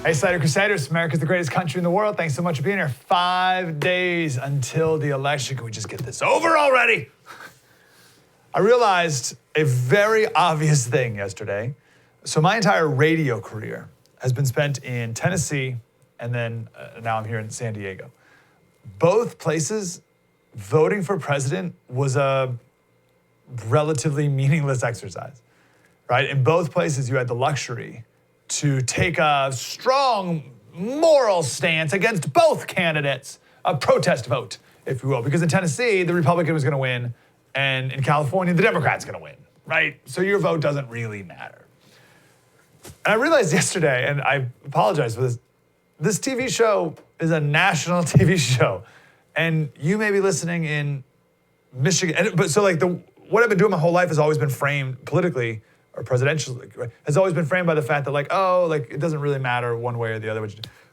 Hey, Slater Crusaders, America's the greatest country in the world. Thanks so much for being here. 5 days until the election. Can we just get this over already? I realized a very obvious thing yesterday. So my entire radio career has been spent in Tennessee, and then now I'm here in San Diego. Both places, voting for president was a relatively meaningless exercise, right? In both places, you had the luxury to take a strong moral stance against both candidates, a protest vote, if you will, because in Tennessee, the Republican was gonna win, and in California, the Democrat's gonna win, right? So your vote doesn't really matter. And I realized yesterday, and I apologize for this TV show is a national TV show, and you may be listening in Michigan, but so like what I've been doing my whole life has always been framed politically, or presidential, has always been framed by the fact that it doesn't really matter one way or the other.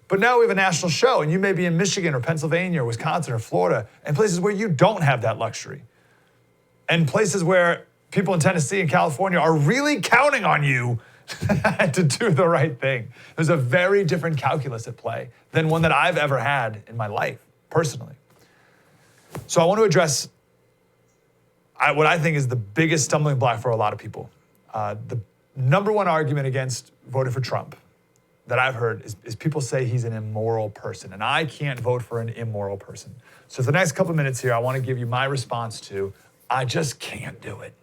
But now we have a national show, and you may be in Michigan or Pennsylvania or Wisconsin or Florida, and places where you don't have that luxury. And places where people in Tennessee and California are really counting on you to do the right thing. There's a very different calculus at play than one that I've ever had in my life, personally. So I want to address what I think is the biggest stumbling block for a lot of people. The number one argument against voting for Trump that I've heard is people say he's an immoral person, and I can't vote for an immoral person. So for the next couple minutes here, I want to give you my response to, I just can't do it.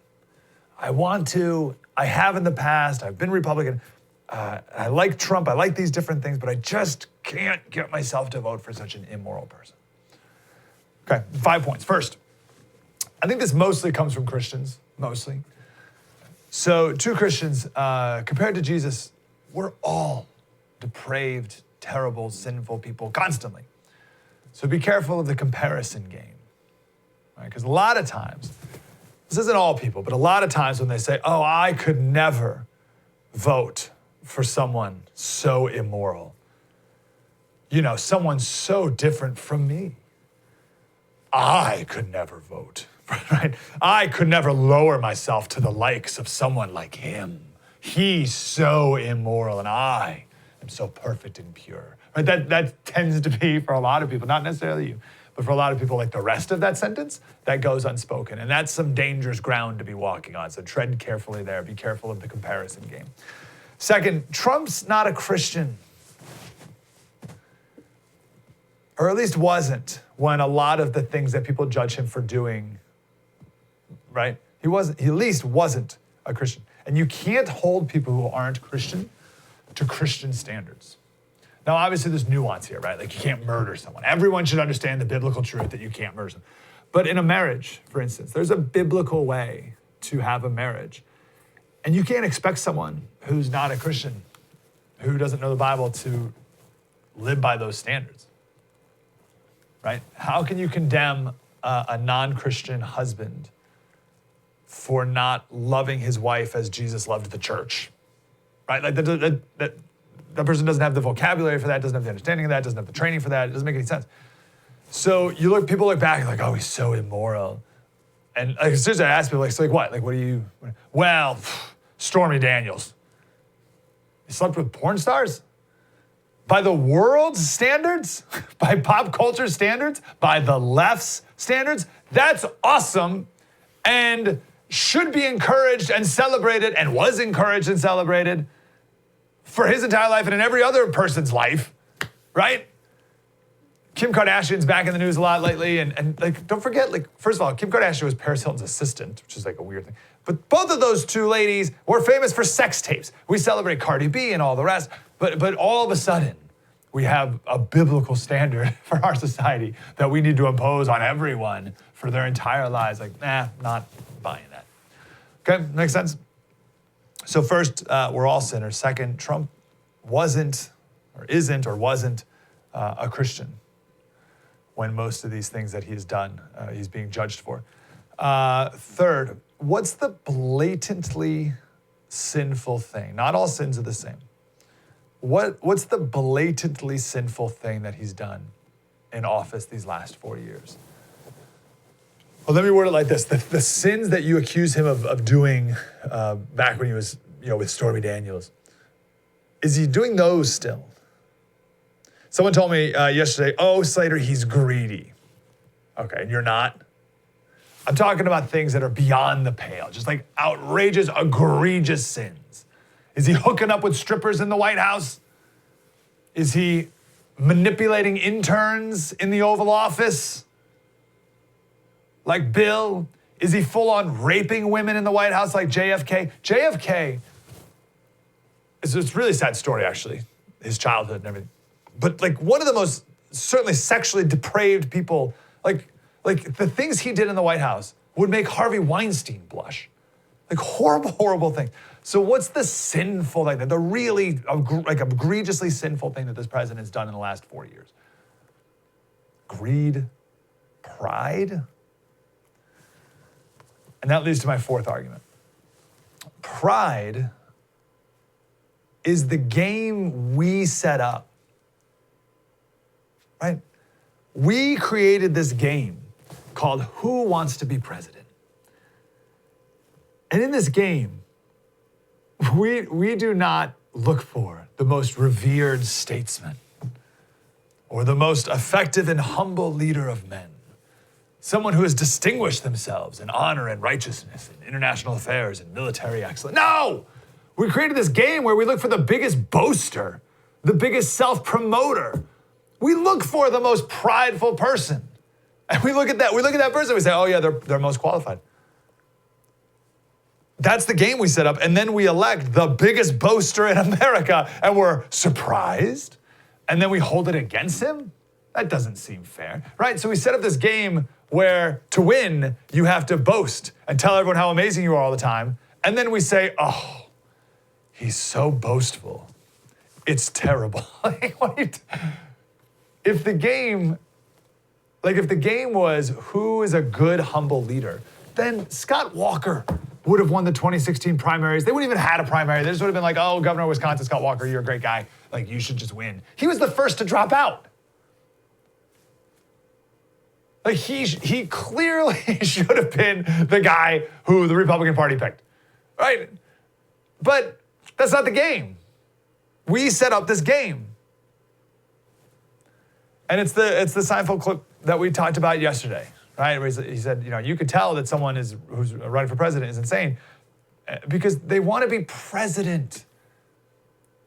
I want to, I have in the past, I've been Republican, I like Trump, I like these different things, but I just can't get myself to vote for such an immoral person. Okay, 5 points. First, I think this mostly comes from Christians, mostly. So true Christians, compared to Jesus, we're all depraved, terrible, sinful people constantly. So be careful of the comparison game, right? Because a lot of times, this isn't all people, but a lot of times when they say, oh, I could never vote for someone so immoral, someone so different from me. I could never vote. Right? I could never lower myself to the likes of someone like him. He's so immoral, and I am so perfect and pure. Right? That tends to be, for a lot of people, not necessarily you, but for a lot of people, like the rest of that sentence, that goes unspoken. And that's some dangerous ground to be walking on. So tread carefully there. Be careful of the comparison game. Second, Trump's not a Christian. Or at least wasn't, when a lot of the things that people judge him for doing, right? He at least wasn't a Christian. And you can't hold people who aren't Christian to Christian standards. Now, obviously there's nuance here, right? Like you can't murder someone. Everyone should understand the biblical truth that you can't murder someone. But in a marriage, for instance, there's a biblical way to have a marriage. And you can't expect someone who's not a Christian, who doesn't know the Bible, to live by those standards, right? How can you condemn a non-Christian husband for not loving his wife as Jesus loved the church, right? Like that person doesn't have the vocabulary for that, doesn't have the understanding of that, doesn't have the training for that. It doesn't make any sense. So people look back like, oh, he's so immoral. And like, seriously, I ask people, like what? Like, what do you, well, Stormy Daniels. He slept with porn stars? By the world's standards, by pop culture standards, by the left's standards, that's awesome and should be encouraged and celebrated, and was encouraged and celebrated for his entire life and in every other person's life, right? Kim Kardashian's back in the news a lot lately, and like, don't forget, like, first of all, Kim Kardashian was Paris Hilton's assistant, which is like a weird thing. But both of those two ladies were famous for sex tapes. We celebrate Cardi B and all the rest, but all of a sudden, we have a biblical standard for our society that we need to impose on everyone for their entire lives. Like, not buying that. Okay, makes sense? So first, we're all sinners. Second, Trump wasn't a Christian when most of these things that he's done, he's being judged for. Third, what's the blatantly sinful thing? Not all sins are the same. What's the blatantly sinful thing that he's done in office these last 4 years? Well, let me word it like this. The sins that you accuse him of doing back when he was, with Stormy Daniels, is he doing those still? Someone told me yesterday, oh, Slater, he's greedy. Okay, and you're not? I'm talking about things that are beyond the pale, just like outrageous, egregious sins. Is he hooking up with strippers in the White House? Is he manipulating interns in the Oval Office? Like Bill? Is he full on raping women in the White House like JFK? JFK is a really sad story, actually, his childhood and everything. But like one of the most certainly sexually depraved people, like the things he did in the White House would make Harvey Weinstein blush. Like horrible, horrible thing. So what's the sinful thing, the really like egregiously sinful thing that this president has done in the last 4 years? Greed, pride. And that leads to my fourth argument. Pride is the game we set up, right? We created this game called Who Wants to Be President? And in this game, we do not look for the most revered statesman or the most effective and humble leader of men. Someone who has distinguished themselves in honor and righteousness, in international affairs and military excellence. No! We created this game where we look for the biggest boaster, the biggest self-promoter. We look for the most prideful person. And we look at that person, we say, oh yeah, they're most qualified. That's the game we set up. And then we elect the biggest boaster in America and we're surprised. And then we hold it against him? That doesn't seem fair, right? So we set up this game where to win, you have to boast and tell everyone how amazing you are all the time. And then we say, oh, he's so boastful. It's terrible. If the game was who is a good, humble leader, then Scott Walker would have won the 2016 primaries. They wouldn't even had a primary. They just would have been like, oh, Governor of Wisconsin, Scott Walker, you're a great guy. Like, you should just win. He was the first to drop out. Like, he clearly should have been the guy who the Republican Party picked, right? But that's not the game. We set up this game. And it's the Seinfeld clip that we talked about yesterday, right? Where he said, you could tell that someone who's running for president is insane because they want to be president,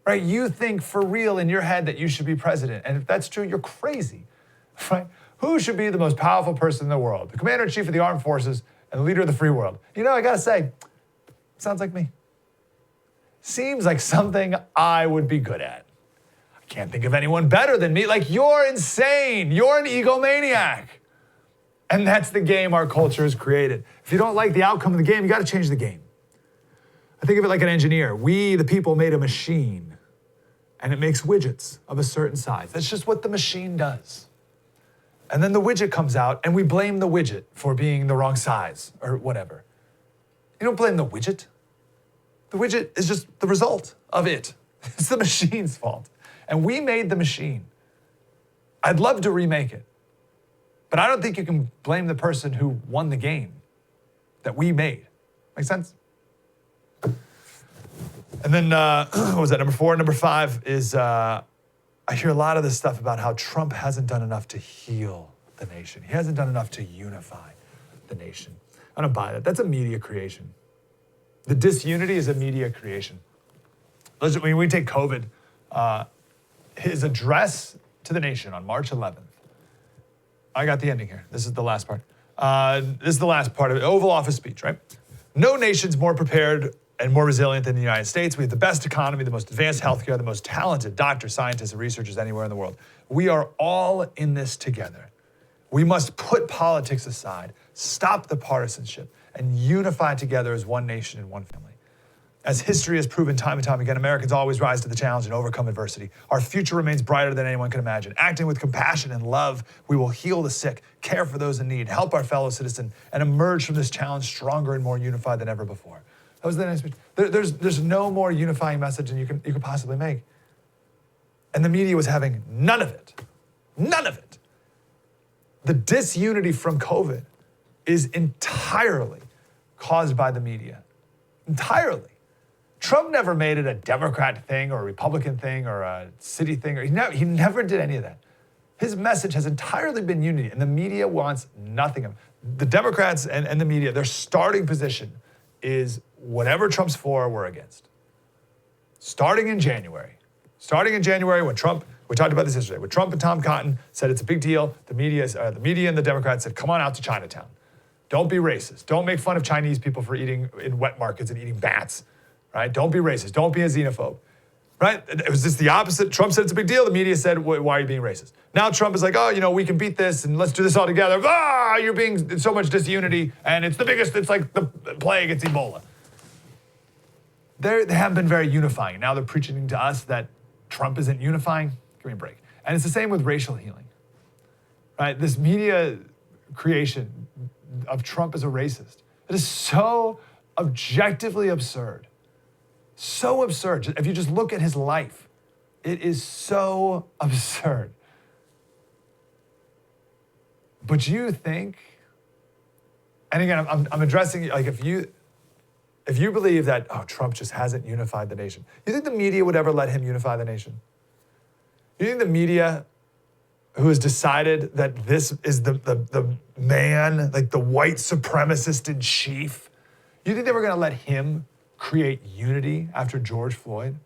right? You think for real in your head that you should be president. And if that's true, you're crazy, right? Who should be the most powerful person in the world? The commander-in-chief of the armed forces and the leader of the free world. I gotta say, sounds like me. Seems like something I would be good at. I can't think of anyone better than me. Like, you're insane. You're an egomaniac. And that's the game our culture has created. If you don't like the outcome of the game, you gotta change the game. I think of it like an engineer. We, the people, made a machine, and it makes widgets of a certain size. That's just what the machine does. And then the widget comes out, and we blame the widget for being the wrong size or whatever. You don't blame the widget. The widget is just the result of it. It's the machine's fault. And we made the machine. I'd love to remake it. But I don't think you can blame the person who won the game that we made. Make sense? And then, what was that, number 4? Number 5 is, I hear a lot of this stuff about how Trump hasn't done enough to heal the nation. He hasn't done enough to unify the nation. I don't buy that. That's a media creation. The disunity is a media creation. When we take COVID, his address to the nation on March 11th. I got the ending here. This is the last part. This is the last part of it. Oval Office speech, right? No nation's more prepared and more resilient than the United States. We have the best economy, the most advanced healthcare, the most talented doctors, scientists, and researchers anywhere in the world. We are all in this together. We must put politics aside, stop the partisanship, and unify together as one nation and one family. As history has proven time and time again, Americans always rise to the challenge and overcome adversity. Our future remains brighter than anyone can imagine. Acting with compassion and love, we will heal the sick, care for those in need, help our fellow citizen, and emerge from this challenge stronger and more unified than ever before. That was the next speech. There's no more unifying message than you could possibly make. And the media was having none of it. None of it. The disunity from COVID is entirely caused by the media. Entirely. Trump never made it a Democrat thing or a Republican thing or a city thing. He never did any of that. His message has entirely been unity, and the media wants nothing of it. The Democrats and the media, their starting position is whatever Trump's for, we're against. Starting in January when Trump, we talked about this yesterday, when Trump and Tom Cotton said it's a big deal, the media and the Democrats said, come on out to Chinatown. Don't be racist. Don't make fun of Chinese people for eating in wet markets and eating bats, right? Don't be racist. Don't be a xenophobe, right? It was just the opposite. Trump said it's a big deal. The media said, why are you being racist? Now Trump is like, we can beat this and let's do this all together. You're being so much disunity and it's the biggest, it's like the plague, it's Ebola. They haven't been very unifying. Now they're preaching to us that Trump isn't unifying. Give me a break. And it's the same with racial healing, right? This media creation of Trump as a racist. It is so objectively absurd. So absurd. If you just look at his life, it is so absurd. But you think, and again, I'm addressing, like if you believe that, Trump just hasn't unified the nation, you think the media would ever let him unify the nation? You think the media who has decided that this is the man, like the white supremacist in chief, you think they were gonna let him create unity after George Floyd?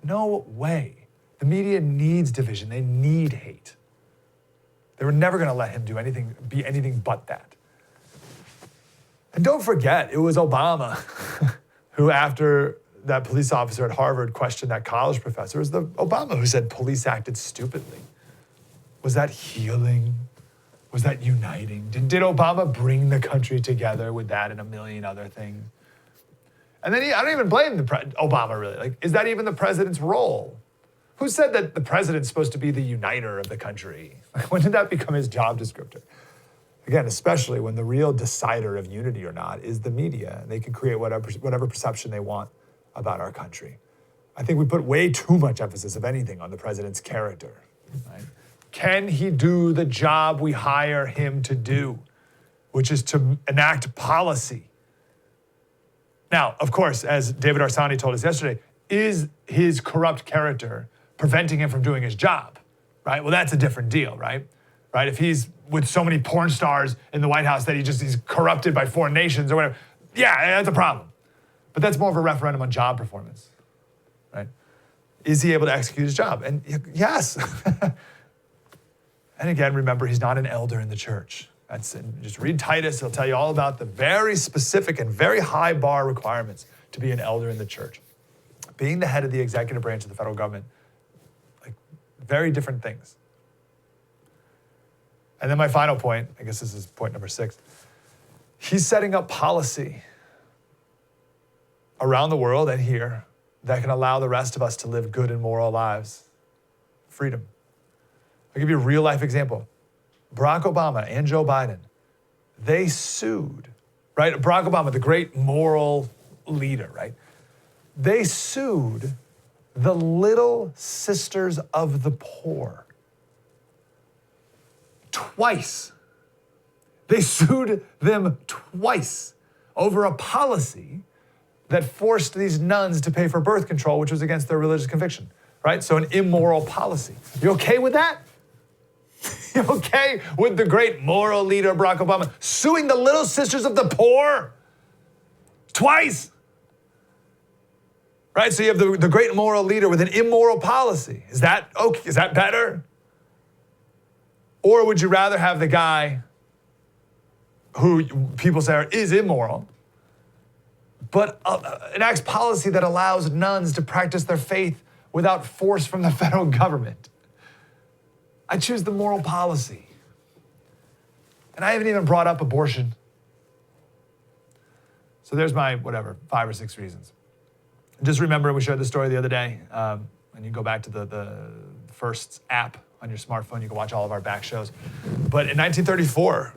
No way. The media needs division. They need hate. They were never gonna let him be anything but that. And don't forget, it was Obama who, after that police officer at Harvard questioned that college professor, it was Obama who said police acted stupidly. Was that healing? Was that uniting? Did Obama bring the country together with that and a million other things? And then I don't even blame Obama, really. Like, is that even the president's role? Who said that the president's supposed to be the uniter of the country? When did that become his job descriptor? Again, especially when the real decider of unity or not is the media. And they can create whatever perception they want about our country. I think we put way too much emphasis, if anything, on the president's character. Right? Can he do the job we hire him to do, which is to enact policy? Now, of course, as David Arsani told us yesterday, is his corrupt character preventing him from doing his job, right? Well, that's a different deal, right? Right? If he's with so many porn stars in the White House that he's corrupted by foreign nations or whatever, yeah, that's a problem. But that's more of a referendum on job performance, right? Is he able to execute his job? And yes. And again, remember, he's not an elder in the church. Just read Titus. He'll tell you all about the very specific and very high bar requirements to be an elder in the church. Being the head of the executive branch of the federal government, like very different things. And then my final point, I guess this is point number 6. He's setting up policy around the world and here that can allow the rest of us to live good and moral lives. Freedom. I'll give you a real life example. Barack Obama and Joe Biden, they sued, right? Barack Obama, the great moral leader, right? They sued the Little Sisters of the Poor. Twice. They sued them twice over a policy that forced these nuns to pay for birth control, which was against their religious conviction, right? So an immoral policy. You okay with that? You okay with the great moral leader, Barack Obama, suing the Little Sisters of the Poor? Twice. Right? So you have the great moral leader with an immoral policy. Is that okay? Is that better? Or would you rather have the guy who people say is immoral, but enacts policy that allows nuns to practice their faith without force from the federal government? I choose the moral policy. And I haven't even brought up abortion. So there's my, 5 or 6 reasons. Just remember, we shared the story the other day, and you go back to the first app on your smartphone, you can watch all of our back shows. But in 1934,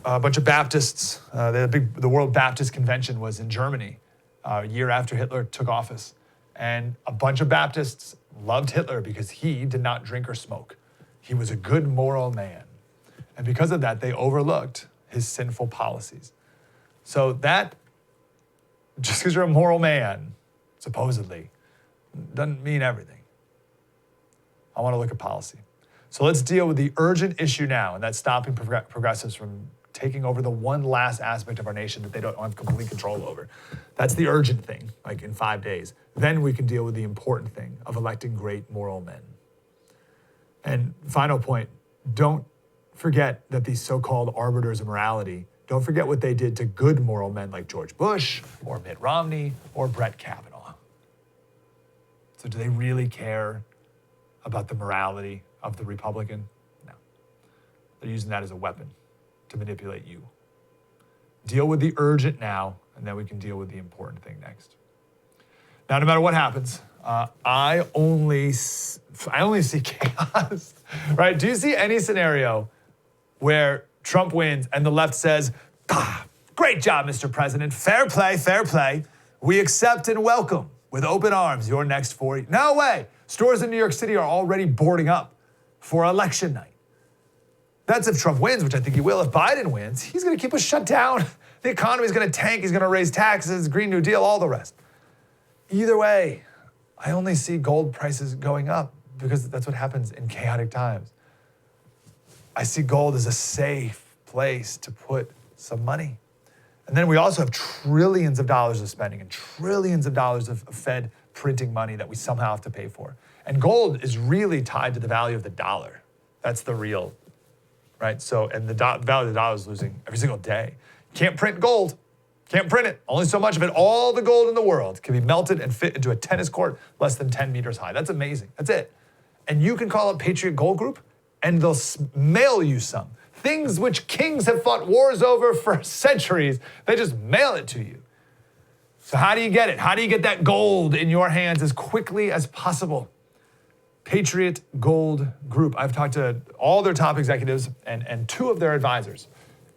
a bunch of Baptists, the World Baptist Convention was in Germany a year after Hitler took office. And a bunch of Baptists loved Hitler because he did not drink or smoke. He was a good moral man. And because of that, they overlooked his sinful policies. So that, just because you're a moral man, supposedly, doesn't mean everything. I want to look at policy. So let's deal with the urgent issue now, and that's stopping progressives from taking over the one last aspect of our nation that they don't have complete control over. That's the urgent thing, like in 5 days. Then we can deal with the important thing of electing great moral men. And final point, don't forget that these so-called arbiters of morality, don't forget what they did to good moral men like George Bush or Mitt Romney or Brett Kavanaugh. So do they really care about the morality of the Republican? No. They're using that as a weapon to manipulate you. Deal with the urgent now, and then we can deal with the important thing next. Now, no matter what happens, I only see chaos, right? Do you see any scenario where Trump wins and the left says, great job, Mr. President, fair play, fair play. We accept and welcome with open arms your next 4 years. No way. Stores in New York City are already boarding up for election night. That's if Trump wins, which I think he will. If Biden wins, he's going to keep us shut down. The economy's going to tank. He's going to raise taxes, Green New Deal, all the rest. Either way, I only see gold prices going up because that's what happens in chaotic times. I see gold as a safe place to put some money. And then we also have trillions of dollars of spending and trillions of dollars of Fed printing money that we somehow have to pay for. And gold is really tied to the value of the dollar. That's the real, right? So, and the value of the dollar is losing every single day. Can't print gold. Can't print it. Only so much of it. All the gold in the world can be melted and fit into a tennis court less than 10 meters high. That's amazing. That's it. And you can call it Patriot Gold Group, and they'll mail you some. Things which kings have fought wars over for centuries, they just mail it to you. So how do you get it? How do you get that gold in your hands as quickly as possible? Patriot Gold Group. I've talked to all their top executives and 2 of their advisors.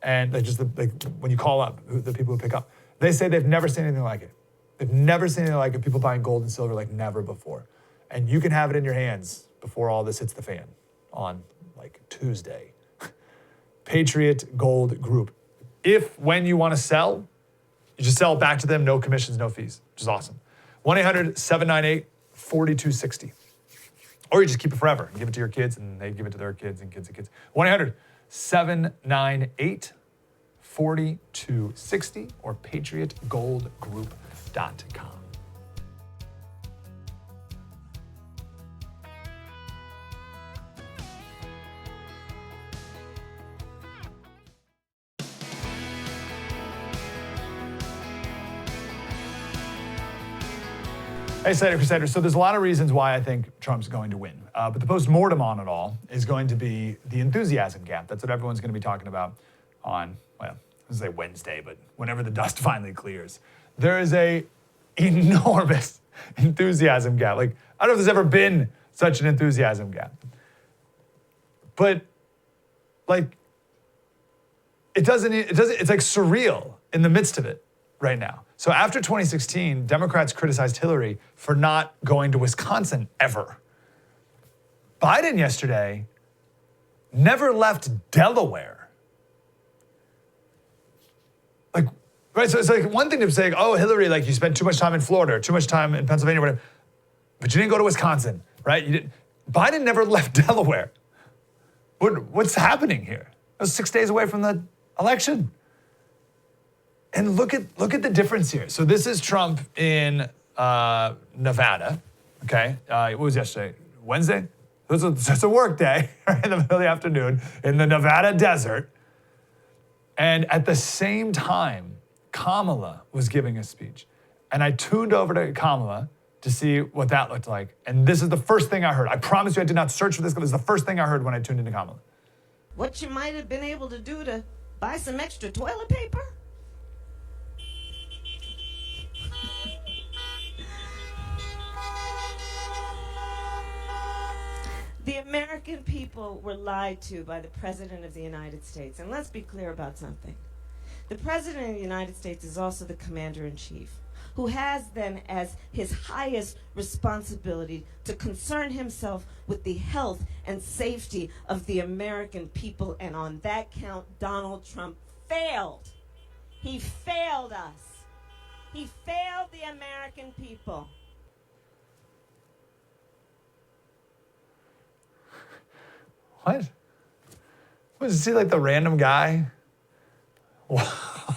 And they just, when you call up, the people who pick up, they say they've never seen anything like it. They've never seen anything like it. People buying gold and silver like never before. And you can have it in your hands before all this hits the fan on like Tuesday. Patriot Gold Group. When you want to sell, you just sell it back to them, no commissions, no fees, which is awesome. 1-800-798-4260. Or you just keep it forever and give it to your kids, and they give it to their kids and kids and kids. 1-800-798-4260 or patriotgoldgroup.com. Hey, Slater Crusader. So there's a lot of reasons why I think Trump's going to win. But the post-mortem on it all is going to be the enthusiasm gap. That's what everyone's going to be talking about on, well, let's say Wednesday, but whenever the dust finally clears. There is a enormous enthusiasm gap. Like, I don't know if there's ever been such an enthusiasm gap. But, like, it's like surreal in the midst of it right now. So after 2016, Democrats criticized Hillary for not going to Wisconsin ever. Biden yesterday never left Delaware. Like, right, so it's like one thing to say, oh, Hillary, like you spent too much time in Florida or too much time in Pennsylvania, whatever, but you didn't go to Wisconsin, right? Biden never left Delaware. What's happening here? It was 6 days away from the election. And look at the difference here. So this is Trump in Nevada, okay? What was yesterday? Wednesday? It's a work day right, in the middle of the afternoon in the Nevada desert. And at the same time, Kamala was giving a speech. And I tuned over to Kamala to see what that looked like. And this is the first thing I heard. I promise you I did not search for this, but this is the first thing I heard when I tuned into Kamala. What you might have been able to do to buy some extra toilet paper? The American people were lied to by the President of the United States. And let's be clear about something. The President of the United States is also the Commander-in-Chief, who has then as his highest responsibility to concern himself with the health and safety of the American people. And on that count, Donald Trump failed. He failed us. He failed the American people. What? Was you see like the random guy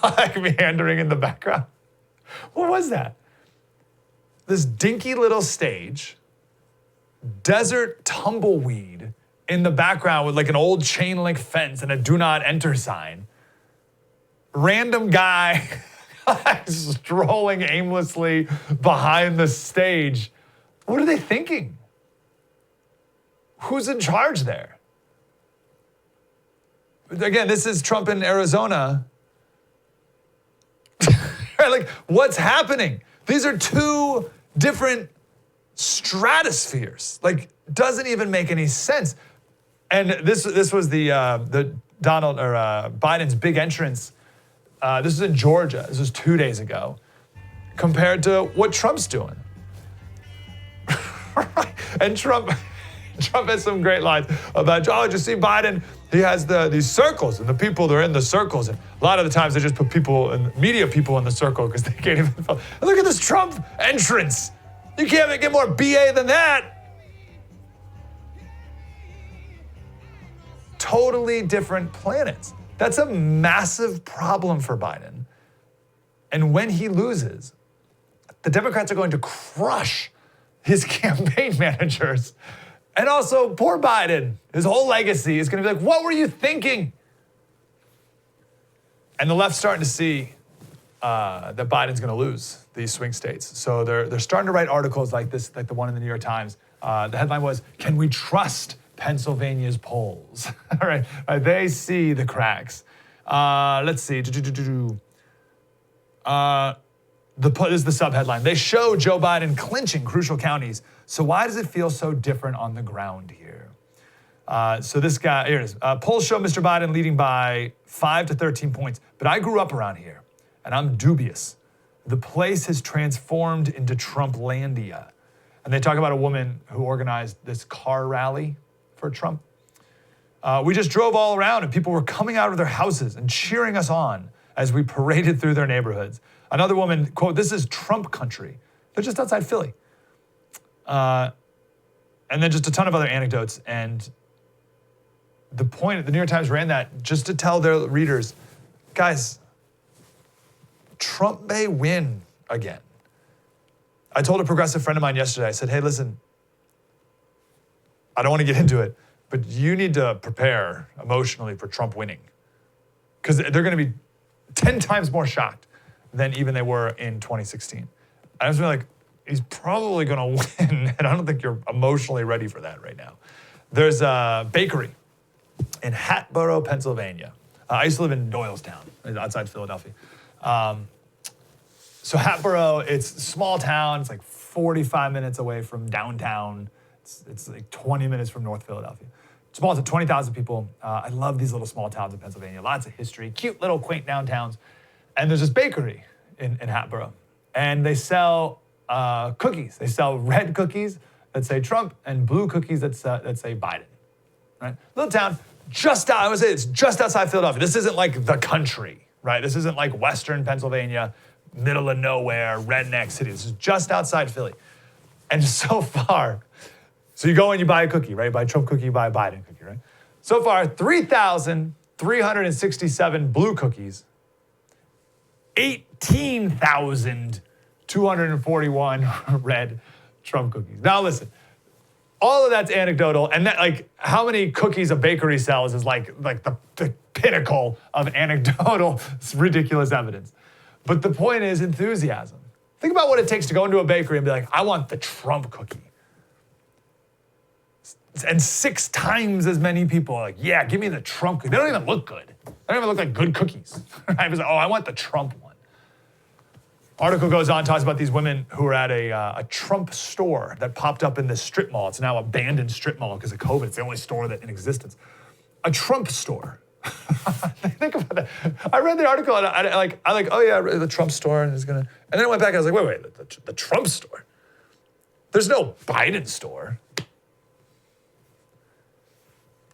like meandering in the background? What was that? This dinky little stage, desert tumbleweed in the background with like an old chain link fence and a do not enter sign. Random guy strolling aimlessly behind the stage. What are they thinking? Who's in charge there? Again, this is Trump in Arizona. Like, what's happening? These are two different stratospheres. Like, doesn't even make any sense. And this was the Donald or Biden's big entrance. This is in Georgia. This was 2 days ago, compared to what Trump's doing. And Trump has some great lines about, oh, did you see Biden? He has these circles, and the people that are in the circles. And a lot of the times they just put people, and media people in the circle because they can't even. Look at this Trump entrance. You can't get more BA than that. Totally different planets. That's a massive problem for Biden. And when he loses, the Democrats are going to crush his campaign managers. And also, poor Biden, his whole legacy is going to be like, what were you thinking? And the left's starting to see that Biden's going to lose these swing states. So they're starting to write articles like this, like the one in the New York Times. The headline was, can we trust Pennsylvania's polls? All right, they see the cracks. Let's see. This is the sub-headline. They show Joe Biden clinching crucial counties. So why does it feel so different on the ground here? So this guy, here it is. Polls show Mr. Biden leading by 5 to 13 points. But I grew up around here, and I'm dubious. The place has transformed into Trumplandia. And they talk about a woman who organized this car rally for Trump. We just drove all around, and people were coming out of their houses and cheering us on as we paraded through their neighborhoods. Another woman, quote, this is Trump country. They're just outside Philly. And then just a ton of other anecdotes. And the point, the New York Times ran that just to tell their readers, guys, Trump may win again. I told a progressive friend of mine yesterday, I said, hey, listen, I don't want to get into it, but you need to prepare emotionally for Trump winning. Because they're going to be 10 times more shocked than even they were in 2016. I was like, he's probably going to win, and I don't think you're emotionally ready for that right now. There's a bakery in Hatboro, Pennsylvania. I used to live in Doylestown, outside Philadelphia. So Hatboro, it's a small town. It's like 45 minutes away from downtown. It's like 20 minutes from North Philadelphia. Small to 20,000 people. I love these little small towns in Pennsylvania. Lots of history, cute little quaint downtowns. And there's this bakery in Hatboro. And they sell cookies. They sell red cookies that say Trump and blue cookies that say Biden. Right? Little town, I would say it's just outside Philadelphia. This isn't like the country, right? This isn't like Western Pennsylvania, middle of nowhere, redneck city. This is just outside Philly. And so far, so you go and you buy a cookie, right? You buy a Trump cookie, you buy a Biden cookie, right? So far, 3,367 blue cookies, 18,241 red Trump cookies. Now listen, all of that's anecdotal, and that, like, how many cookies a bakery sells is like the pinnacle of anecdotal, ridiculous evidence. But the point is enthusiasm. Think about what it takes to go into a bakery and be like, I want the Trump cookie. And 6 times as many people are like, yeah, give me the Trump cookie. They don't even look good. They don't even look like good cookies. I was like, oh, I want the Trump one. Article goes on, talks about these women who are at a Trump store that popped up in this strip mall. It's now abandoned strip mall because of COVID. It's the only store that in existence. A Trump store. Think about that. I read the article and I like, oh yeah, the Trump store is gonna. And then I went back and I was like, wait, the Trump store. There's no Biden store.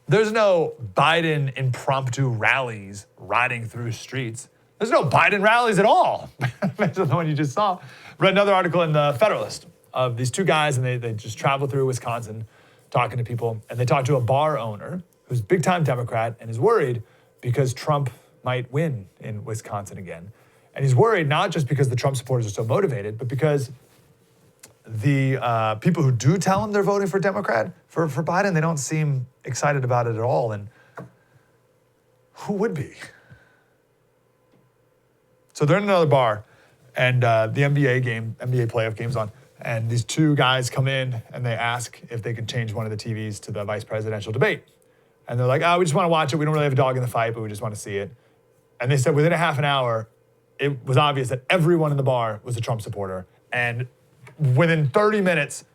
There's no Biden impromptu rallies riding through streets. There's no Biden rallies at all. That's the one you just saw. Read another article in the Federalist of these 2 guys, and they just travel through Wisconsin talking to people. And they talked to a bar owner who's a big-time Democrat and is worried because Trump might win in Wisconsin again. And he's worried not just because the Trump supporters are so motivated, but because the people who do tell him they're voting for Democrat, for Biden, they don't seem excited about it at all. And who would be? So they're in another bar, and the NBA playoff game's on. And these two guys come in and they ask if they can change one of the TVs to the vice presidential debate. And they're like, we just want to watch it. We don't really have a dog in the fight, but we just want to see it. And they said within a half an hour, it was obvious that everyone in the bar was a Trump supporter. And within 30 minutes,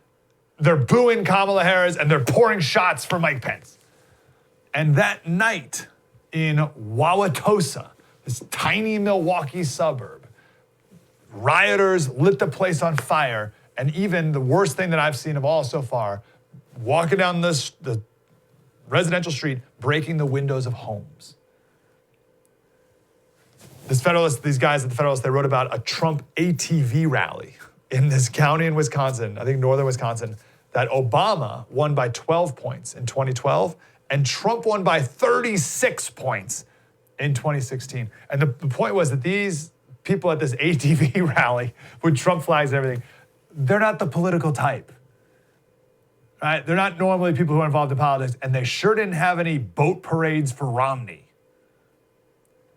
they're booing Kamala Harris and they're pouring shots for Mike Pence. And that night in Wauwatosa, this tiny Milwaukee suburb, rioters lit the place on fire. And even the worst thing that I've seen of all so far, walking down the residential street, breaking the windows of homes. These guys at the Federalist, they wrote about a Trump ATV rally in this county in Wisconsin, I think northern Wisconsin, that Obama won by 12 points in 2012, and Trump won by 36 points in 2016. And the point was that these people at this ATV rally with Trump flags and everything, they're not the political type. Right? They're not normally people who are involved in politics, and they sure didn't have any boat parades for Romney.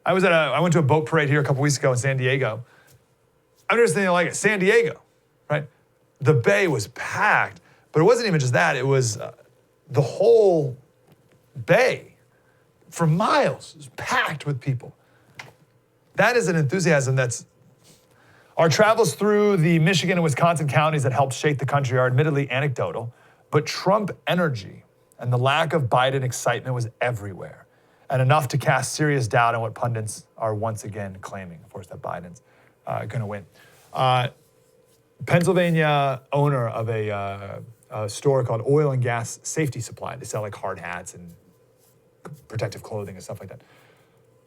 I went to a boat parade here a couple weeks ago in San Diego. I've never seen anything like it. San Diego, right? The bay was packed, but it wasn't even just that. It was the whole bay for miles was packed with people. That is an enthusiasm that's. Our travels through the Michigan and Wisconsin counties that helped shake the country are admittedly anecdotal, but Trump energy and the lack of Biden excitement was everywhere, and enough to cast serious doubt on what pundits are once again claiming, of course, that Biden's going to win. Pennsylvania owner of a store called Oil and Gas Safety Supply. They sell like hard hats and protective clothing and stuff like that.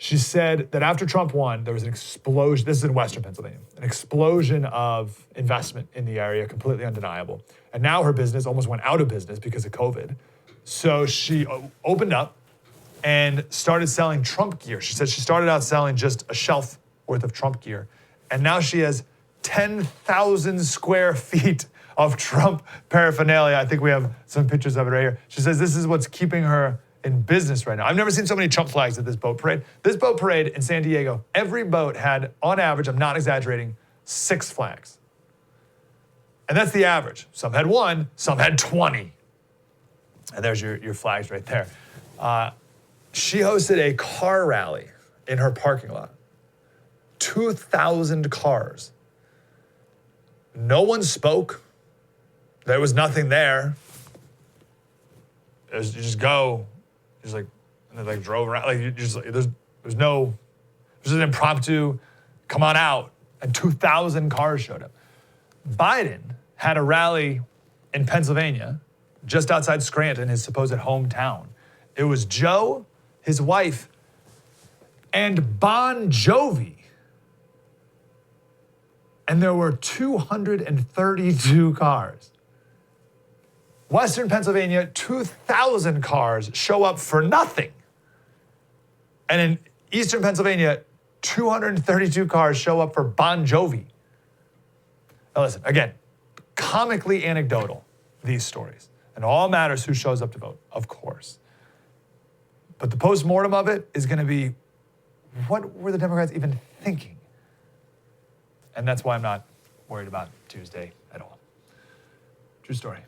She said that after Trump won, there was an explosion. This is in Western Pennsylvania, an explosion of investment in the area, completely undeniable. And now her business almost went out of business because of COVID. So she opened up and started selling Trump gear. She said she started out selling just a shelf worth of Trump gear. And now she has 10,000 square feet of Trump paraphernalia. I think we have some pictures of it right here. She says this is what's keeping her in business right now. I've never seen so many Trump flags at this boat parade. This boat parade in San Diego, every boat had, on average, I'm not exaggerating, 6 flags. And that's the average. Some had 1, some had 20. And there's your flags right there. She hosted a car rally in her parking lot. 2,000 cars. No one spoke. There was nothing there. You just go. Just like, and they like drove around. Like you just like, there's an impromptu, come on out, and 2,000 cars showed up. Biden had a rally in Pennsylvania, just outside Scranton, his supposed hometown. It was Joe, his wife, and Bon Jovi. And there were 232 cars. Western Pennsylvania, 2,000 cars show up for nothing. And in Eastern Pennsylvania, 232 cars show up for Bon Jovi. Now listen, again, comically anecdotal, these stories. And all matters who shows up to vote, of course. But the postmortem of it is going to be, what were the Democrats even thinking? And that's why I'm not worried about Tuesday at all. True story.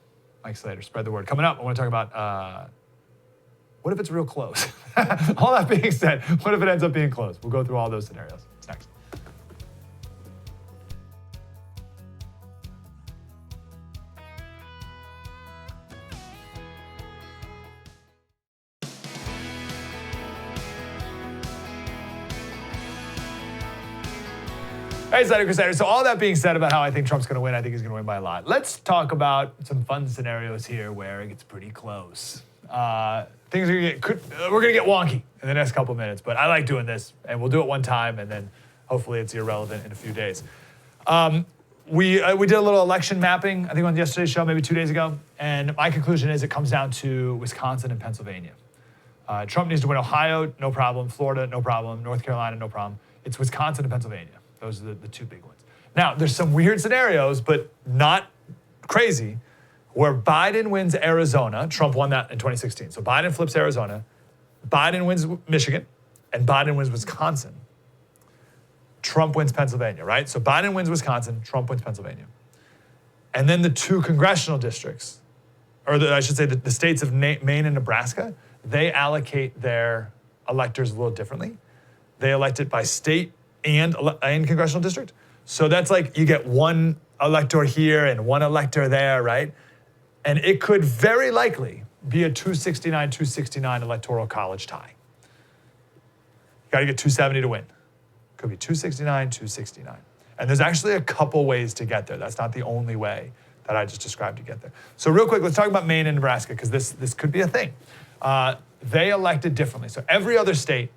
Mike Slater, spread the word. Coming up, I want to talk about what if it's real close? All that being said, what if it ends up being close? We'll go through all those scenarios. It's next. Hey, Slater Crusader. So all that being said about how I think Trump's going to win, I think he's going to win by a lot. Let's talk about some fun scenarios here where it gets pretty close. Things are going to we're going to get wonky in the next couple minutes, but I like doing this, and we'll do it one time, and then hopefully it's irrelevant in a few days. We did a little election mapping, I think on yesterday's show, maybe 2 days ago, and my conclusion is it comes down to Wisconsin and Pennsylvania. Trump needs to win Ohio, no problem. Florida, no problem. North Carolina, no problem. It's Wisconsin and Pennsylvania. Those are the two big ones. Now, there's some weird scenarios, but not crazy, where Biden wins Arizona. Trump won that in 2016. So Biden flips Arizona. Biden wins Michigan. And Biden wins Wisconsin. Trump wins Pennsylvania, right? So Biden wins Wisconsin. Trump wins Pennsylvania. And then the two congressional districts, or I should say the states of Maine and Nebraska, they allocate their electors a little differently. They elect it by state and congressional district. So that's like you get one elector here and one elector there, right? And it could very likely be a 269 electoral college tie. You gotta get 270 to win. Could be 269. And there's actually a couple ways to get there. That's not the only way that I just described to get there. So real quick, let's talk about Maine and Nebraska, because this could be a thing. They elected differently. So every other state,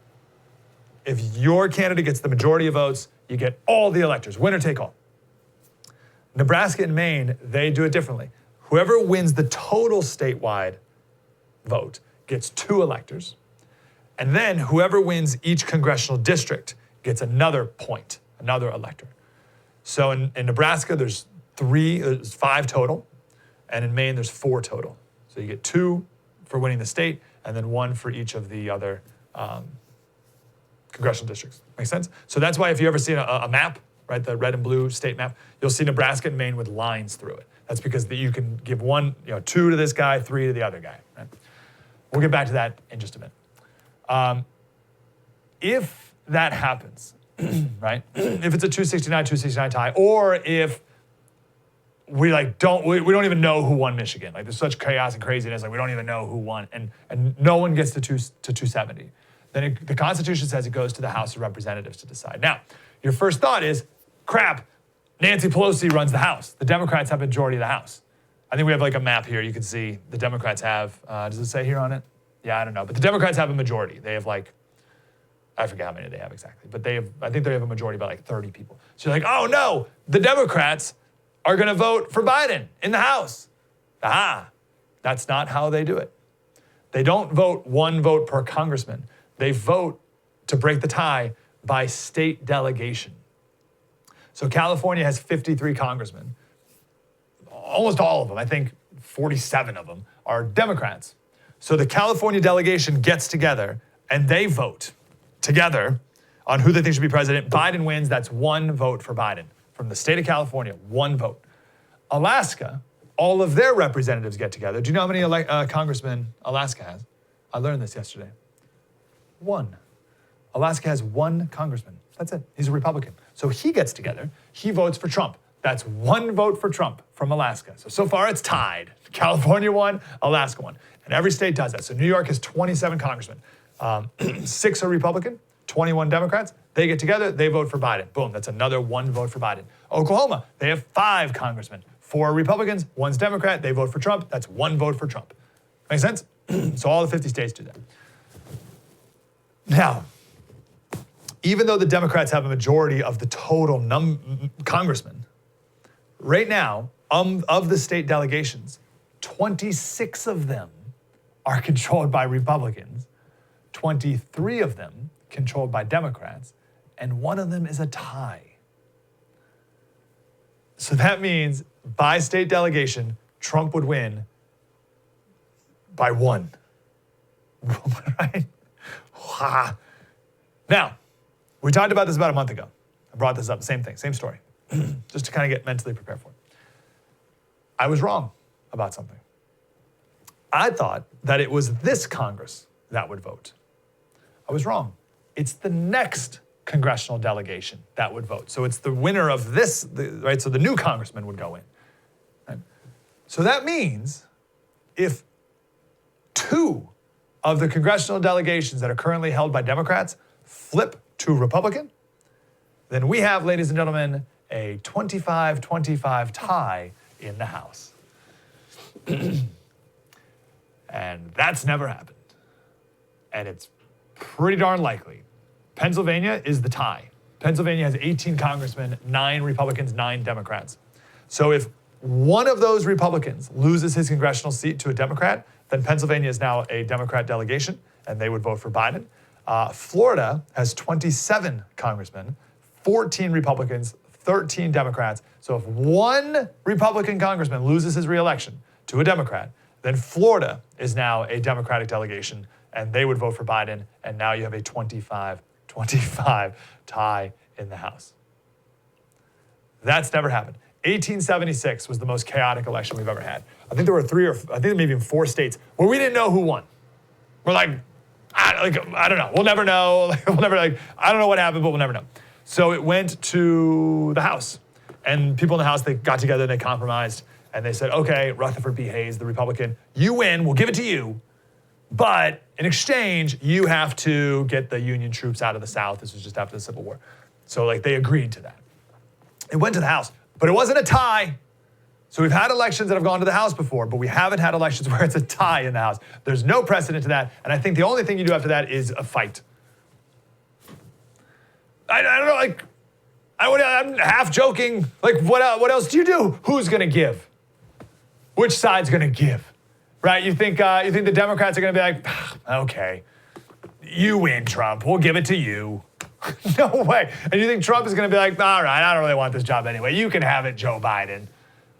if your candidate gets the majority of votes, you get all the electors, winner take all. Nebraska and Maine, they do it differently. Whoever wins the total statewide vote gets 2 electors. And then whoever wins each congressional district gets another point, another elector. So in Nebraska, there's 5 total. And in Maine, there's 4 total. So you get 2 for winning the state, and then 1 for each of the other congressional districts. Make sense? So that's why if you ever see a map, right, the red and blue state map, you'll see Nebraska and Maine with lines through it. That's because you can give 2 to this guy, 3 to the other guy. Right? We'll get back to that in just a minute. If that happens, right? If it's a 269 tie, or if we don't even know who won Michigan. Like there's such chaos and craziness, like we don't even know who won, and no one gets to 270. Then the Constitution says it goes to the House of Representatives to decide. Now, your first thought is, crap, Nancy Pelosi runs the House. The Democrats have a majority of the House. I think we have like a map here. You can see the Democrats have, does it say here on it? Yeah, I don't know. But the Democrats have a majority. They have I forget how many they have exactly, but I think they have a majority by 30 people. So you're like, oh no, the Democrats are gonna vote for Biden in the House. That's not how they do it. They don't vote 1 vote per congressman. They vote to break the tie by state delegation. So California has 53 congressmen. Almost all of them, I think 47 of them, are Democrats. So the California delegation gets together and they vote together on who they think should be president. Biden wins, that's 1 vote for Biden. From the state of California, 1 vote. Alaska, all of their representatives get together. Do you know how many congressmen Alaska has? I learned this yesterday. 1. Alaska has 1 congressman. That's it. He's a Republican. So he gets together. He votes for Trump. That's 1 vote for Trump from Alaska. So far it's tied. California 1, Alaska 1. And every state does that. So New York has 27 congressmen. 6 are Republican, 21 Democrats. They get together, they vote for Biden. Boom, that's another 1 vote for Biden. Oklahoma, they have 5 congressmen. 4 Republicans, 1's Democrat, they vote for Trump. That's 1 vote for Trump. Make sense? So all the 50 states do that. Now, even though the Democrats have a majority of the total congressmen, right now, of the state delegations, 26 of them are controlled by Republicans, 23 of them controlled by Democrats, and 1 of them is a tie. So that means by state delegation, Trump would win by 1. Right? Now, we talked about this about a month ago. I brought this up, same thing, same story, just to kind of get mentally prepared for it. I was wrong about something. I thought that it was this Congress that would vote. I was wrong. It's the next congressional delegation that would vote. So it's the winner of this, right? So the new congressman would go in. Right? So that means if 2 of the congressional delegations that are currently held by Democrats flip to Republican, then we have, ladies and gentlemen, a 25-25 tie in the House. And that's never happened. And it's pretty darn likely. Pennsylvania is the tie. Pennsylvania has 18 congressmen, 9 Republicans, 9 Democrats. So if one of those Republicans loses his congressional seat to a Democrat, then Pennsylvania is now a Democrat delegation, and they would vote for Biden. Florida has 27 congressmen, 14 Republicans, 13 Democrats. So if one Republican congressman loses his reelection to a Democrat, then Florida is now a Democratic delegation, and they would vote for Biden, and now you have a 25-25 tie in the House. That's never happened. 1876 was the most chaotic election we've ever had. I think there were maybe even 4 states where we didn't know who won. We're like, I don't know. We'll never know. I don't know what happened, but we'll never know. So it went to the House, and people in the House, they got together and they compromised, and they said, okay, Rutherford B. Hayes, the Republican, you win, we'll give it to you, but in exchange, you have to get the Union troops out of the South. This was just after the Civil War. So they agreed to that. It went to the House, but it wasn't a tie. So we've had elections that have gone to the House before, but we haven't had elections where it's a tie in the House. There's no precedent to that, and I think the only thing you do after that is a fight. I don't know, I'm half joking. What else do you do? Who's gonna give? Which side's gonna give? Right? You think the Democrats are gonna be like, okay, you win, Trump. We'll give it to you. No way. And you think Trump is gonna be like, all right, I don't really want this job anyway. You can have it, Joe Biden.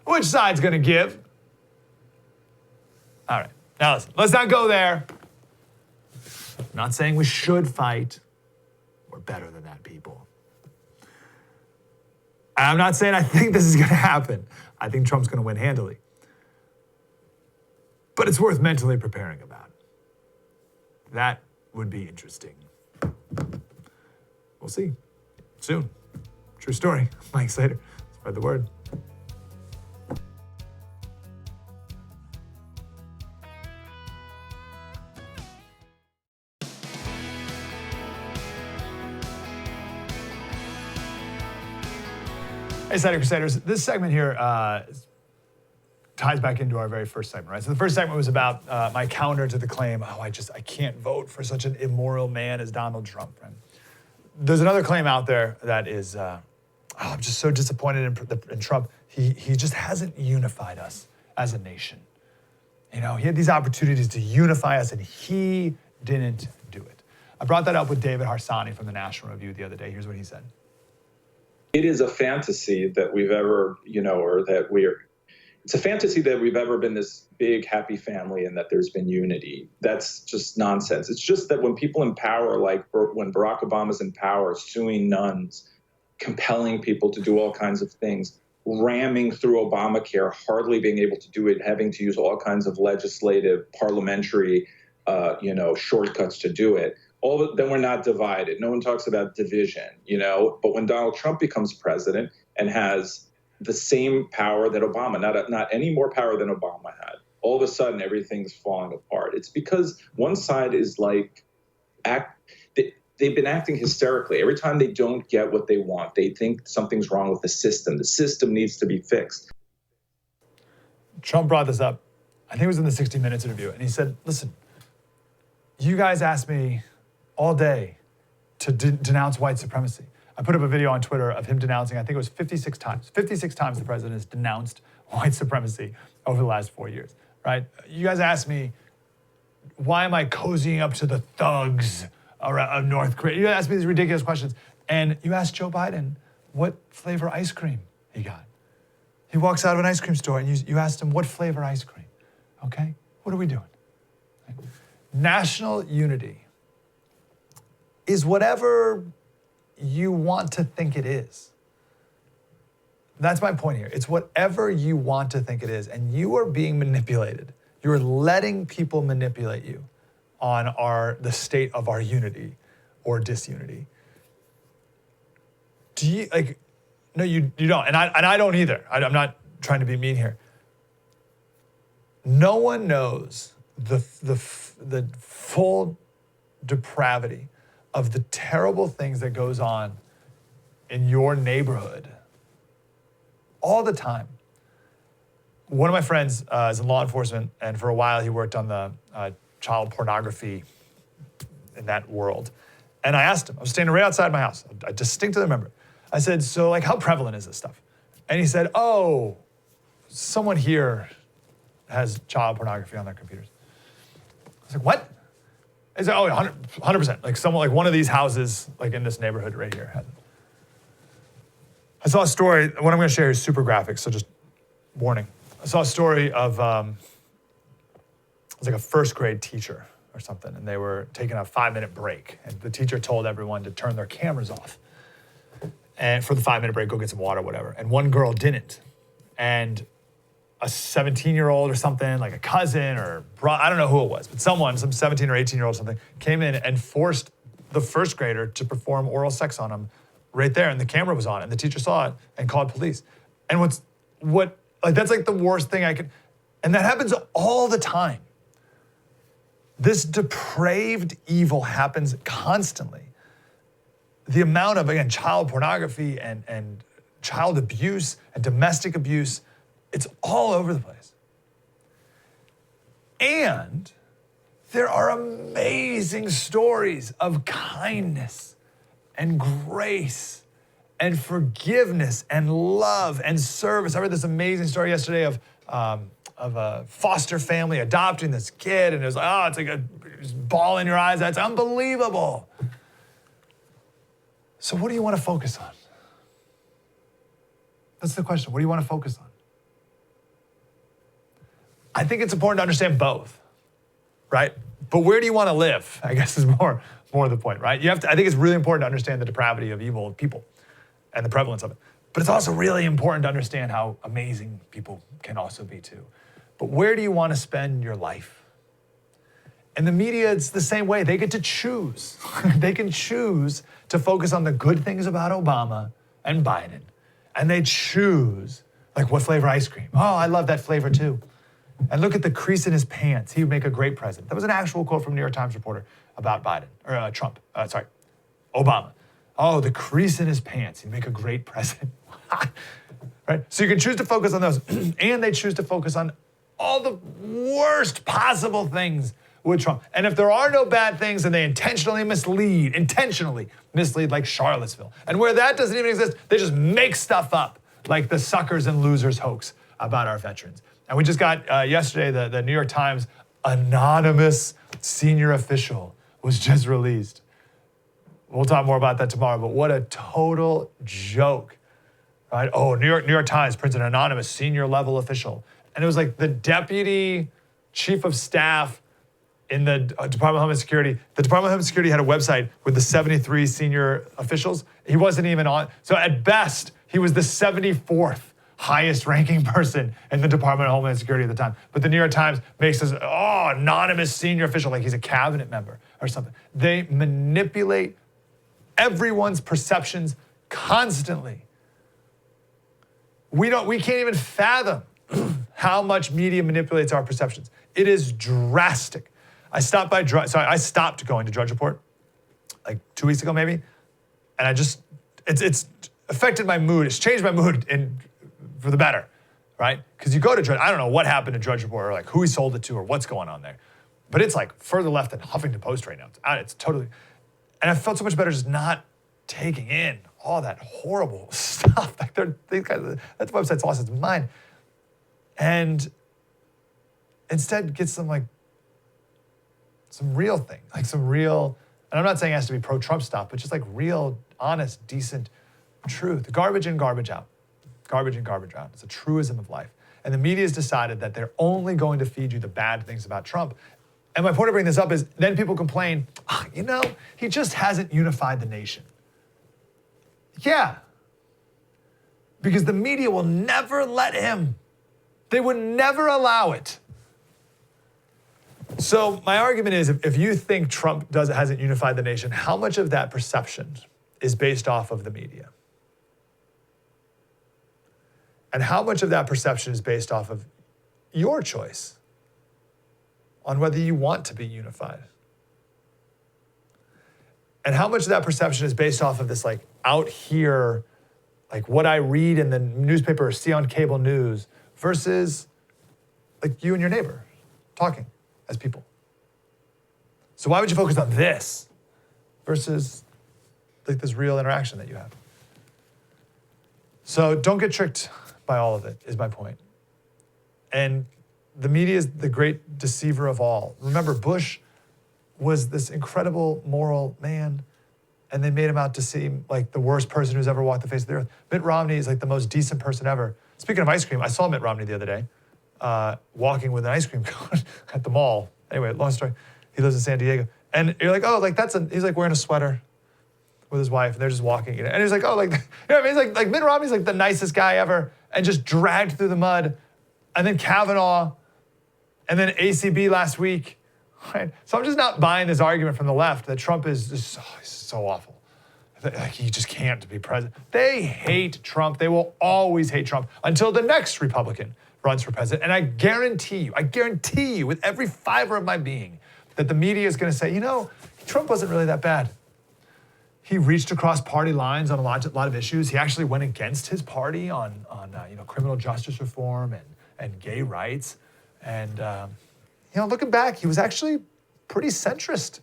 Which side's gonna give? All right. Now listen, let's not go there. I'm not saying we should fight. We're better than that, people. I'm not saying I think this is gonna happen. I think Trump's gonna win handily. But it's worth mentally preparing about. That would be interesting. We'll see. Soon. True story. Mike Slater. Spread the word. Hey, Slater Crusaders. This segment here ties back into our very first segment, right? So the first segment was about my counter to the claim, I can't vote for such an immoral man as Donald Trump, right? There's another claim out there that is, I'm just so disappointed in Trump. He just hasn't unified us as a nation. You know, he had these opportunities to unify us and he didn't do it. I brought that up with David Harsanyi from the National Review the other day. Here's what he said. It is a fantasy that we've ever, it's a fantasy that we've ever been this big, happy family and that there's been unity. That's just nonsense. It's just that when people in power, like when Barack Obama's in power, suing nuns, compelling people to do all kinds of things, ramming through Obamacare, hardly being able to do it, having to use all kinds of legislative, parliamentary, shortcuts to do it. Then we're not divided. No one talks about division, But when Donald Trump becomes president and has the same power that Obama, not any more power than Obama had, all of a sudden everything's falling apart. It's because one side is they've been acting hysterically. Every time they don't get what they want, they think something's wrong with the system. The system needs to be fixed. Trump brought this up. I think it was in the 60 Minutes interview. And he said, listen, you guys asked me all day to denounce white supremacy. I put up a video on Twitter of him denouncing, I think it was 56 times. 56 times the president has denounced white supremacy over the last 4 years, right? You guys asked me, why am I cozying up to the thugs of North Korea? You asked me these ridiculous questions. And you asked Joe Biden what flavor ice cream he got. He walks out of an ice cream store and you asked him, what flavor ice cream? Okay? What are we doing? Right? National unity is whatever you want to think it is. That's my point here. It's whatever you want to think it is, and you are being manipulated. You're letting people manipulate you on the state of our unity or disunity. Do you no, you don't, and I don't either. I'm not trying to be mean here. No one knows the full depravity of the terrible things that goes on in your neighborhood all the time. One of my friends is in law enforcement, and for a while he worked on the child pornography in that world. And I asked him, I was standing right outside my house. I distinctly remember. I said, so how prevalent is this stuff? And he said, oh, someone here has child pornography on their computers. I was like, what? It's like, 100%. Like someone, like one of these houses, like in this neighborhood right here. I saw a story. What I'm going to share is super graphic, so just warning. I saw a story of, it was like a first grade teacher or something, and they were taking a 5-minute break, and the teacher told everyone to turn their cameras off. And for the 5-minute break, go get some water, whatever. And one girl didn't. And a 17-year-old or something, like a cousin or I don't know who it was, but some 17 or 18-year-old or something, came in and forced the first grader to perform oral sex on him right there. And the camera was on, and the teacher saw it and called police. And that's like the worst thing I could, and that happens all the time. This depraved evil happens constantly. The amount of, again, child pornography and child abuse and domestic abuse, it's all over the place. And there are amazing stories of kindness and grace and forgiveness and love and service. I read this amazing story yesterday of a foster family adopting this kid, and it was like, it's like a ball in your eyes. That's unbelievable. So what do you want to focus on? That's the question. What do you want to focus on? I think it's important to understand both, right? But where do you want to live, I guess is more the point, right? I think it's really important to understand the depravity of evil people and the prevalence of it. But it's also really important to understand how amazing people can also be too. But where do you want to spend your life? And the media, it's the same way. They get to choose. They can choose to focus on the good things about Obama and Biden. And they choose, like, what flavor ice cream? Oh, I love that flavor too. And look at the crease in his pants. He would make a great president. That was an actual quote from a New York Times reporter about Biden, or Obama. Oh, the crease in his pants. He'd make a great president. Right? So you can choose to focus on those. And they choose to focus on all the worst possible things with Trump. And if there are no bad things, then they intentionally mislead like Charlottesville. And where that doesn't even exist, they just make stuff up, like the suckers and losers hoax about our veterans. And we just got, yesterday, the New York Times anonymous senior official was just released. We'll talk more about that tomorrow, but what a total joke, right? Oh, New York Times prints an anonymous senior level official. And it was like the deputy chief of staff in the Department of Homeland Security. The Department of Homeland Security had a website with the 73 senior officials. He wasn't even on. So at best, he was the 74th highest ranking person in the Department of Homeland Security at the time. But the New York Times makes this, anonymous senior official, like he's a cabinet member or something. They manipulate everyone's perceptions constantly. We can't even fathom how much media manipulates our perceptions. It is drastic. I stopped going to Drudge Report like 2 weeks ago maybe, and it's affected my mood. It's changed my mood for the better, right? Because you go to Drudge, I don't know what happened to Drudge Report or like who he sold it to or what's going on there, but it's like further left than Huffington Post right now. It's totally, and I felt so much better just not taking in all that that website's lost its mind. And instead get some real thing, like some real, and I'm not saying it has to be pro-Trump stuff, but just like real, honest, decent truth. Garbage in, garbage out. Garbage in, garbage out. It's a truism of life. And the media's decided that they're only going to feed you the bad things about Trump. And my point of bringing this up is then people complain, he just hasn't unified the nation. Yeah. Because the media will never let him. They would never allow it. So my argument is, if you think Trump hasn't unified the nation, how much of that perception is based off of the media? And how much of that perception is based off of your choice on whether you want to be unified? And how much of that perception is based off of this like out here, like what I read in the newspaper or see on cable news versus like you and your neighbor talking as people? So why would you focus on this versus like this real interaction that you have? So don't get tricked by all of it, is my point. And the media is the great deceiver of all. Remember, Bush was this incredible moral man, and they made him out to seem like the worst person who's ever walked the face of the earth. Mitt Romney is like the most decent person ever. Speaking of ice cream, I saw Mitt Romney the other day walking with an ice cream cone at the mall. Anyway, long story. He lives in San Diego. And you're like, oh, like he's like wearing a sweater with his wife, and they're just walking. And he's like, oh, like, you know what I mean? He's like Mitt Romney's like the nicest guy ever, and just dragged through the mud. And then Kavanaugh, and then ACB last week. Right? So I'm just not buying this argument from the left that Trump is just so awful. Like he just can't be president. They hate Trump. They will always hate Trump until the next Republican runs for president. And I guarantee you with every fiber of my being that the media is going to say, you know, Trump wasn't really that bad. He reached across party lines on a lot of issues. He actually went against his party on criminal justice reform and gay rights. And looking back, he was actually pretty centrist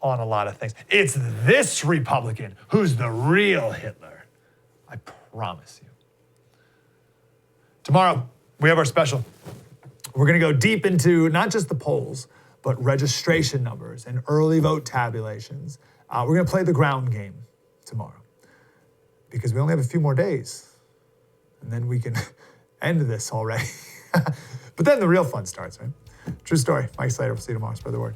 on a lot of things. It's this Republican who's the real Hitler. I promise you. Tomorrow, we have our special. We're going to go deep into not just the polls, but registration numbers and early vote tabulations. We're going to play the ground game tomorrow because we only have a few more days. And then we can end this already. But then the real fun starts, right? True story. Mike Slater. We'll see you tomorrow. Spread the word.